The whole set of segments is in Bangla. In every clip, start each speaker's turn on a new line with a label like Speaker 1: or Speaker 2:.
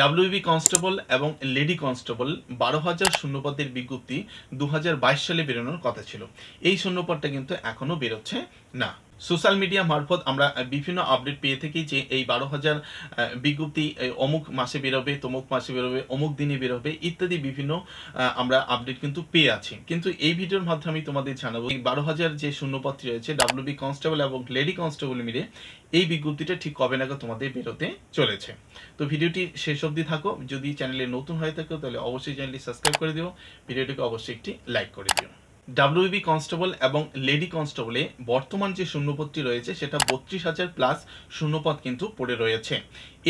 Speaker 1: ডাব্লিউবি কনস্টেবল এবং লেডি কনস্টেবল ১২,০০০ শূন্যপদের বিজ্ঞপ্তি ২০২২ সালে বেরোনোর কথা ছিল। এই শূন্যপদটা কিন্তু এখনো বেরোচ্ছে না। সোশ্যাল মিডিয়া মারফত আমরা বিভিন্ন আপডেট পেয়ে থাকি যে এই ১২,০০০ বিজ্ঞপ্তি অমুক মাসে বেরোবে, তমুক মাসে বেরোবে, অমুক দিনে বেরোবে ইত্যাদি বিভিন্ন আমরা আপডেট কিন্তু পেয়ে আছি। কিন্তু এই ভিডিওর মাধ্যমে আমি তোমাদের জানাবো এই ১২,০০০ যে শূন্যপদটি রয়েছে ডাব্লিউবি কনস্টেবল এবং লেডি কনস্টেবল মিলে এই বিজ্ঞপ্তিটা ঠিক কবে নাগাদ তোমাদের বেরোতে চলেছে। তো ভিডিওটি শেষ অবধি থাকো। যদি চ্যানেলে নতুন হয়ে থাকো তাহলে অবশ্যই চ্যানেলটি সাবস্ক্রাইব করে দিও, ভিডিওটিকে অবশ্যই একটি লাইক করে দিও। ডাব্লিউবি কনস্টেবল এবং লেডি কনস্টেবলে বর্তমান যে শূন্যপদটি রয়েছে সেটা ৩২,০০০ প্লাস শূন্যপদ কিন্তু পড়ে রয়েছে।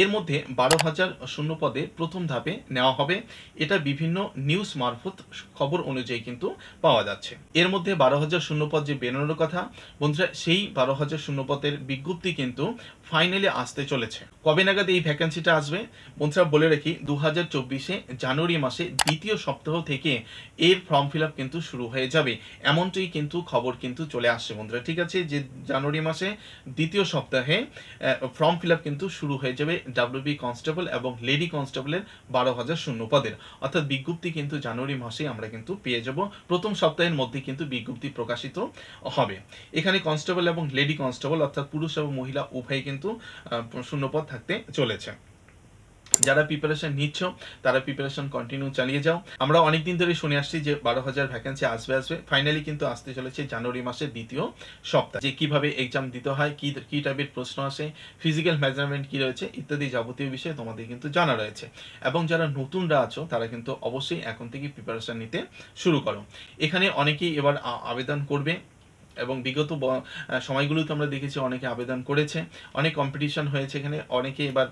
Speaker 1: এর মধ্যে ১২,০০০ শূন্যপদে প্রথম ধাপে নেওয়া হবে, এটা বিভিন্ন নিউজ মারফত খবর অনুযায়ী কিন্তু পাওয়া যাচ্ছে। এর মধ্যে ১২,০০০ শূন্যপদ যে বেরোনোর কথা বন্ধুরা, সেই ১২,০০০ শূন্যপদের বিজ্ঞপ্তি কিন্তু ফাইনালি আসতে চলেছে। কবে নাগাদ এই ভ্যাকেন্সিটা আসবে বন্ধুরা বলে রাখি, ২০২৪ জানুয়ারি মাসে দ্বিতীয় সপ্তাহ থেকে এর ফর্ম ফিল আপ কিন্তু শুরু হয়ে যাবে, এমনটাই কিন্তু খবর কিন্তু চলে আসছে বন্ধুরা। ঠিক আছে, যে জানুয়ারি মাসে দ্বিতীয় সপ্তাহে ফর্ম ফিল আপ কিন্তু শুরু হয়ে যাবে ডাব্লিউবি কনস্টেবল এবং লেডি কনস্টেবলের ১২,০০০ শূন্যপদের, অর্থাৎ বিজ্ঞপ্তি কিন্তু জানুয়ারি মাসে আমরা কিন্তু পেয়ে যাব। প্রথম সপ্তাহের মধ্যে কিন্তু বিজ্ঞপ্তি প্রকাশিত হবে। এখানে কনস্টেবল এবং লেডি কনস্টেবল অর্থাৎ পুরুষ এবং মহিলা উভয় কিন্তু শূন্যপদ থাকতে চলেছে। যারা প্রিপারেশন নিচ্ছ তারা প্রিপারেশন কন্টিনিউ চালিয়ে যাও। আমরা অনেকদিন ধরে শুনে আসছি যে ১২,০০০ ভ্যাকেন্সি আসবে, ফাইনালি কিন্তু আসতে চলেছে জানুয়ারি মাসের দ্বিতীয় সপ্তাহ। যে কিভাবে এক্সাম দিতে হয়, কি টাইপের প্রশ্ন আসে, ফিজিক্যাল মেজারমেন্ট কি রয়েছে ইত্যাদি যাবতীয় বিষয়ে তোমাদের কিন্তু জানা রয়েছে। এবং যারা নতুনরা আছো তারা কিন্তু অবশ্যই এখন থেকে প্রিপারেশন নিতে শুরু করো। এখানে অনেকেই এবার আবেদন করবে এবং বিগত সময়গুলোতে আমরা দেখেছি অনেকে আবেদন করেছে, অনেক কম্পিটিশন হয়েছে, এখানে অনেকে এবার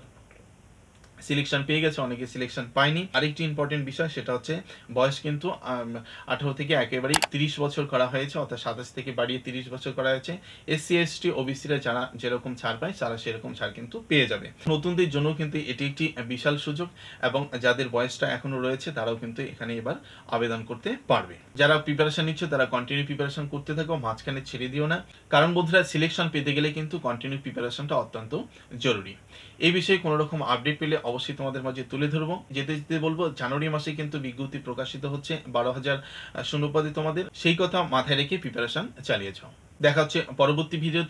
Speaker 1: সিলেকশন পেয়ে গেছে, অনেকে সিলেকশন পায়নি। আরেকটি ইম্পর্টেন্ট বিষয় সেটা হচ্ছে বয়স কিন্তু 18 থেকে একেবারেই 30 বছর করা হয়েছে, অর্থাৎ 27 থেকে বাড়িয়ে 30 বছর করা হয়েছে। এসসি এসটি ওবিসিরা যারা যেরকম ছাড় পায় তারা সেরকম ছাড় কিন্তু পেয়ে যাবে। নতুনদের জন্য কিন্তু এটি একটি বিশাল সুযোগ এবং যাদের বয়সটা এখনো রয়েছে তারাও কিন্তু এখানে এবার আবেদন করতে পারবে। যারা প্রিপারেশন নিচ্ছে তারা কন্টিনিউ প্রিপারেশন করতে থাকো, মাঝখানে ছেড়ে দিও না, কারণ বন্ধুরা সিলেকশন পেতে গেলে কিন্তু কন্টিনিউ প্রিপারেশনটা অত্যন্ত জরুরি। এই বিষয়ে কোনো রকম আপডেট পেলে অবশ্যই তোমাদের মাঝে তুলে ধরবো। যেতে যেতে বলবো জানুয়ারি মাসে কিন্তু বিজ্ঞপ্তি প্রকাশিত হচ্ছে ১২,০০০ শূন্যপদে, তোমাদের সেই কথা মাথায় রেখে প্রিপারেশন চালিয়ে যাও। দেখা হচ্ছে পরবর্তী ভিডিওতে।